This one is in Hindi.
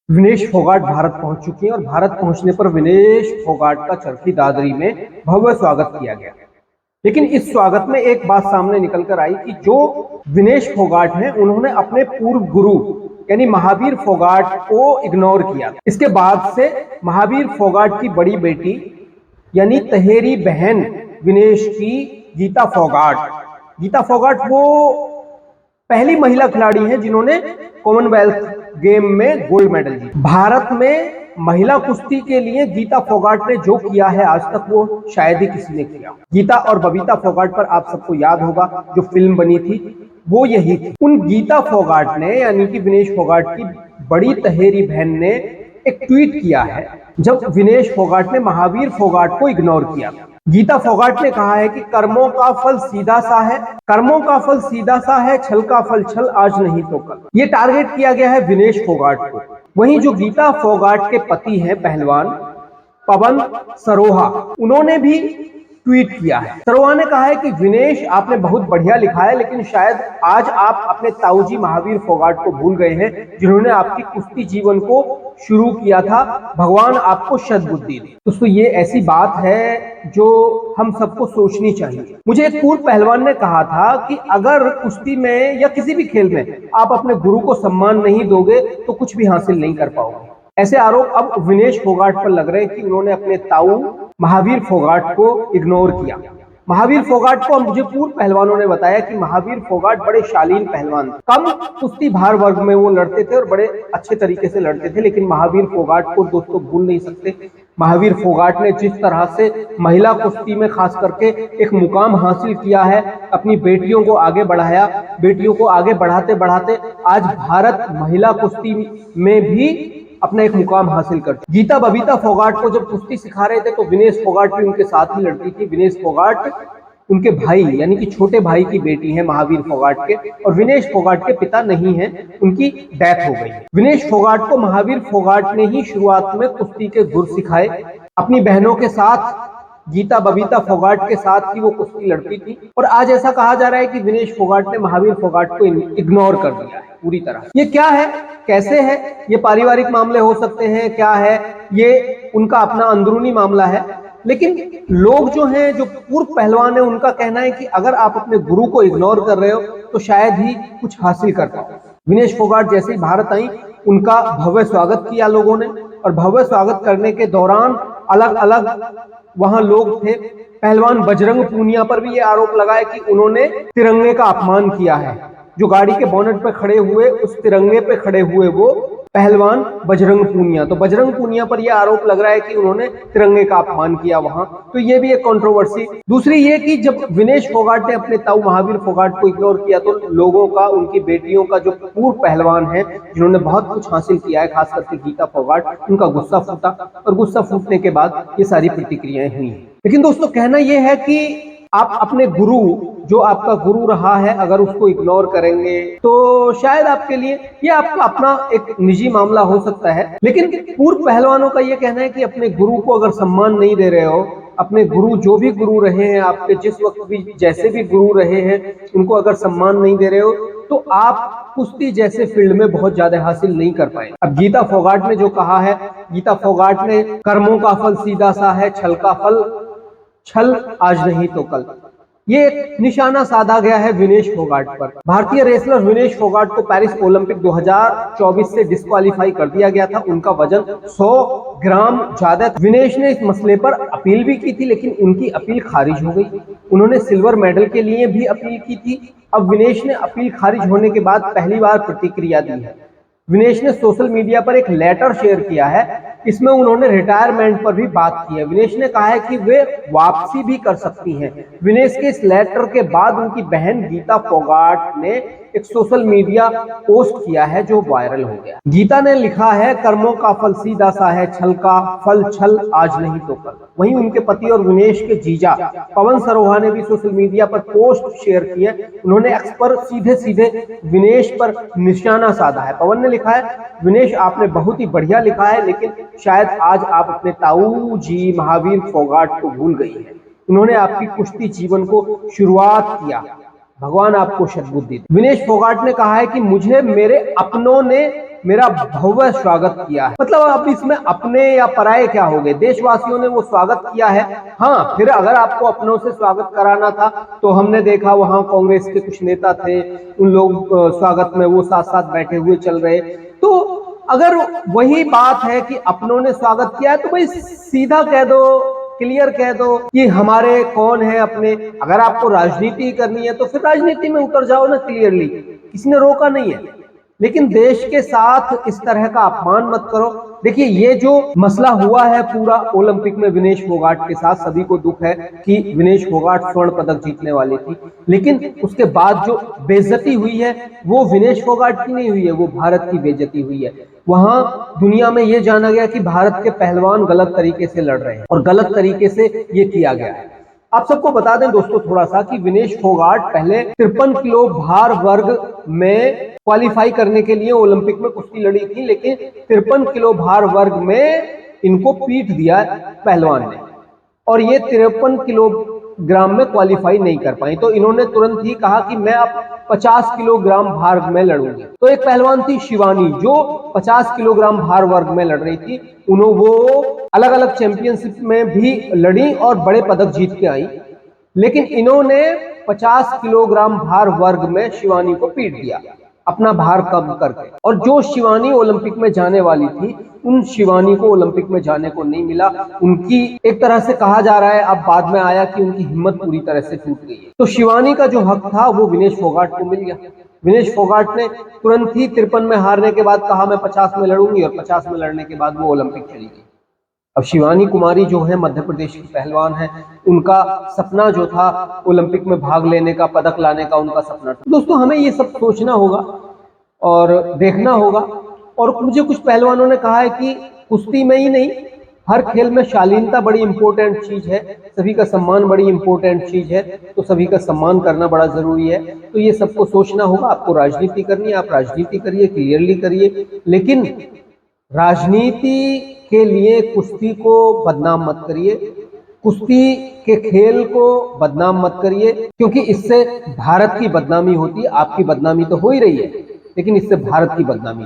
विनेश फोगाट भारत पहुंच चुकी हैं और भारत पहुंचने पर विनेश फोगाट का चरखी दादरी में भव्य स्वागत किया गया। लेकिन इस स्वागत में एक बात सामने निकल कर आई कि जो विनेश फोगाट हैं उन्होंने अपने पूर्व गुरु यानी महावीर फोगाट को इग्नोर किया। इसके बाद से महावीर फोगाट की बड़ी बेटी यानी तहेरी बहन विनेश की गीता फोगाट वो पहली महिला खिलाड़ी हैं जिन्होंने कॉमनवेल्थ गेम में गोल्ड मेडल जीता। भारत में महिला कुश्ती के लिए गीता फोगाट ने जो किया है आज तक वो शायद ही किसी ने किया। गीता और बबीता फोगाट पर आप सबको याद होगा जो फिल्म बनी थी वो यही थी। उन गीता फोगाट ने यानी कि विनेश फोगाट की बड़ी तहेरी बहन ने एक ट्वीट किया है जब विनेश फोगाट ने महावीर फोगाट को इग्नोर किया। गीता फोगाट ने कहा है कि कर्मों का फल सीधा सा है, छल का फल छल, आज नहीं तो कल। ये टारगेट किया गया है विनेश फोगाट को। वहीं जो गीता फोगाट के पति हैं पहलवान पवन सरोहा, उन्होंने भी ट्वीट किया है। सरोहा ने कहा है कि विनेश आपने बहुत बढ़िया लिखा है, लेकिन शायद आज आप अपने ताऊजी महावीर फोगाट को भूल गए हैं जिन्होंने आपकी कुश्ती जीवन को शुरू किया था। भगवान आपको सद्बुद्धि दे। दोस्तों ये ऐसी बात है जो हम सबको सोचनी चाहिए। मुझे एक पूर्व पहलवान ने कहा था कि अगर कुश्ती में या किसी भी खेल में आप अपने गुरु को सम्मान नहीं दोगे तो कुछ भी हासिल नहीं कर पाओगे। ऐसे आरोप अब विनेश फोगाट पर लग रहे हैं कि उन्होंने अपने ताऊ महावीर फोगाट को इग्नोर किया। महावीर फोगाट को मुझे पूर्व पहलवानों ने बताया कि महावीर फोगाट बड़े शालीन पहलवान थे। कम कुश्ती भार वर्ग में वो लड़ते थे और बड़े अच्छे तरीके से लड़ते थे, लेकिन महावीर फोगाट को दोस्तों भूल नहीं सकते। महावीर फोगाट ने जिस तरह से महिला कुश्ती में खास करके एक मुकाम हासिल किया है, अपनी बेटियों को आगे बढ़ाया, बेटियों को आगे बढ़ाते बढ़ाते आज भारत महिला कुश्ती में भी अपना एक मुकाम हासिल कर। गीता बबीता फोगाट को जब कुश्ती सिखा रहे थे तो विनेश फोगाट भी उनके साथ ही लड़ती थी। विनेश फोगाट उनके भाई यानी कि छोटे भाई की बेटी है महावीर फोगाट के, और विनेश फोगाट के पिता नहीं है, उनकी डेथ हो गई। विनेश फोगाट को महावीर फोगाट ने ही शुरुआत में कुश्ती के गुर सिखाए। अपनी बहनों के साथ गीता बबीता फोगाट के साथ ही वो कुश्ती लड़ती थी, और आज ऐसा कहा जा रहा है कि विनेश फोगाट ने महावीर फोगाट को इग्नोर कर दिया है पूरी तरह। ये क्या है, कैसे है, ये पारिवारिक मामले हो सकते हैं, क्या है, ये उनका अपना अंदरूनी मामला है। लेकिन लोग जो हैं, जो पूर्व पहलवान है, उनका कहना है कि अगर आप अपने गुरु को इग्नोर कर रहे हो तो शायद ही कुछ हासिल कर पाओ। विनेश फोगाट जैसे ही भारत आई उनका भव्य स्वागत किया लोगों ने, और भव्य स्वागत करने के दौरान अलग अलग वहां लोग थे। पहलवान बजरंग पूनिया पर भी ये आरोप लगा है कि उन्होंने तिरंगे का अपमान किया है। जो गाड़ी के बोनेट पे खड़े हुए, उस तिरंगे पे खड़े हुए वो पहलवान बजरंग पूनिया, तो बजरंग पूनिया पर यह आरोप लग रहा है कि उन्होंने तिरंगे का अपमान किया वहां। तो ये भी एक कंट्रोवर्सी। दूसरी ये कि जब विनेश फोगाट ने अपने ताऊ महावीर फोगाट को इग्नोर किया तो लोगों का, उनकी बेटियों का, जो पूर्व पहलवान है जिन्होंने बहुत कुछ हासिल किया है, खास करके गीता फोगाट, उनका गुस्सा फूटा, और गुस्सा फूटने के बाद ये सारी प्रतिक्रियाएं हुई। लेकिन दोस्तों कहना यह है कि आप अपने गुरु, जो आपका गुरु रहा है, अगर उसको इग्नोर करेंगे तो शायद आपके लिए ये आपका अपना एक निजी मामला हो सकता है। लेकिन पूर्व पहलवानों का ये कहना है कि अपने गुरु को अगर सम्मान नहीं दे रहे हो, अपने गुरु जो भी गुरु रहे हैं आपके, जिस वक्त भी जैसे भी गुरु रहे हैं, उनको अगर सम्मान नहीं दे रहे हो तो आप कुश्ती जैसे फील्ड में बहुत ज्यादा हासिल नहीं कर पाए। अब गीता फोगाट ने जो कहा है, गीता फोगाट ने कर्मों का फल सीधा सा है, छल का फल छल, आज नहीं तो कल, ये एक निशाना साधा गया है विनेश फोगाट पर। भारतीय रेसलर विनेश फोगाट को पेरिस ओलंपिक 2024 से डिस्क्वालीफाई कर दिया गया था। उनका वजन 100 ग्राम ज्यादा। विनेश ने इस मसले पर अपील भी की थी, लेकिन उनकी अपील खारिज हो गई। उन्होंने सिल्वर मेडल के लिए भी अपील की थी। अब विनेश ने अपील खारिज होने के बाद पहली बार प्रतिक्रिया दी है। विनेश ने सोशल मीडिया पर एक लेटर शेयर किया है, इसमें उन्होंने रिटायरमेंट पर भी बात की है। विनेश ने कहा है कि वे वापसी भी कर सकती हैं। विनेश के इस लेटर के बाद उनकी बहन गीता फोगाट ने एक सोशल मीडिया पोस्ट किया है जो वायरल हो गया। गीता ने लिखा है, कर्मों का फल सीधा सा है, छल का फल छल, आज नहीं तो कल। वहीं उनके पति और विनेश के जीजा पवन सरोहा ने भी सोशल मीडिया पर पोस्ट शेयर की है। उन्होंने एक्स पर सीधे सीधे विनेश पर निशाना साधा है। पवन ने लिखा है, विनेश आपने बहुत ही बढ़िया लिखा है, लेकिन शायद आज आप अपने ताऊ जी महावीर फोगाट को भूल गई हैं। उन्होंने आपकी कुश्ती जीवन को शुरुआत किया, भगवान आपको सद्बुद्धि दे। विनेश फोगाट ने कहा है कि मुझे मेरे अपनों ने मेरा भव्य स्वागत किया है। मतलब अब इसमें अपने या पराये क्या हो गए, देशवासियों ने वो स्वागत किया है। हाँ, फिर अगर आपको अपनों से स्वागत कराना था तो हमने देखा वहां कांग्रेस के कुछ नेता थे, उन लोग स्वागत में वो साथ साथ बैठे हुए चल रहे। तो अगर वही बात है कि अपनों ने स्वागत किया है तो भाई सीधा कह दो, क्लियर कह दो कि हमारे कौन है अपने। अगर आपको राजनीति करनी है तो फिर राजनीति में उतर जाओ ना क्लियरली, किसी ने रोका नहीं है। लेकिन देश के साथ इस तरह का अपमान मत करो। देखिए, ये जो मसला हुआ है पूरा ओलंपिक में विनेश फोगाट के साथ, सभी को दुख है कि विनेश फोगाट स्वर्ण पदक जीतने वाली थी, लेकिन उसके बाद जो बेइज्जती हुई है वो विनेश फोगाट की नहीं हुई है, वो भारत की बेइज्जती हुई है। वहां दुनिया में ये जाना गया कि भारत के पहलवान गलत तरीके से लड़ रहे हैं और गलत तरीके से ये किया गया है। आप सबको बता दें दोस्तों थोड़ा सा कि विनेश फोगाट पहले 53 किलो भार वर्ग में क्वालिफाई करने के लिए ओलंपिक में कुश्ती लड़ी थी, लेकिन 53 किलो भार वर्ग में इनको पीट दिया पहलवान ने और ये 53 किलोग्राम में क्वालिफाई नहीं कर पाई। तो इन्होंने तुरंत ही कहा कि मैं अब 50 किलोग्राम भार में लड़ूंगी। तो एक पहलवान थी शिवानी जो 50 किलोग्राम भार वर्ग में लड़ रही थी। उन्होंने वो अलग अलग चैंपियनशिप में भी लड़ी और बड़े पदक जीत के आई, लेकिन इन्होंने 50 किलोग्राम भार वर्ग में शिवानी को पीट दिया अपना भार कम करके। और जो शिवानी ओलंपिक में जाने वाली थी, उन शिवानी को ओलंपिक में जाने को नहीं मिला। उनकी एक तरह से कहा जा रहा है, अब बाद में आया कि उनकी हिम्मत पूरी तरह से टूट गई है। तो शिवानी का जो हक था वो विनेश फोगाट को मिल गया। विनेश फोगाट ने तुरंत ही 53 में हारने के बाद कहा मैं 50 में लड़ूंगी और 50 में लड़ने के बाद वो ओलंपिक चली गई। अब शिवानी कुमारी जो है मध्य प्रदेश की पहलवान है, उनका सपना जो था ओलंपिक में भाग लेने का, पदक लाने का उनका सपना था। दोस्तों हमें ये सब सोचना होगा और देखना होगा। और मुझे कुछ पहलवानों ने कहा है कि कुश्ती में ही नहीं, हर खेल में शालीनता बड़ी इंपॉर्टेंट चीज है, सभी का सम्मान बड़ी इंपॉर्टेंट चीज है, तो सभी का सम्मान करना बड़ा जरूरी है। तो ये सबको सोचना होगा। आपको राजनीति करनी है, आप राजनीति करिए, क्लियरली करिए, लेकिन राजनीति के लिए कुश्ती को बदनाम मत करिए, कुश्ती के खेल को बदनाम मत करिए, क्योंकि इससे भारत की बदनामी होती है। आपकी बदनामी तो हो ही रही है, लेकिन इससे भारत की बदनामी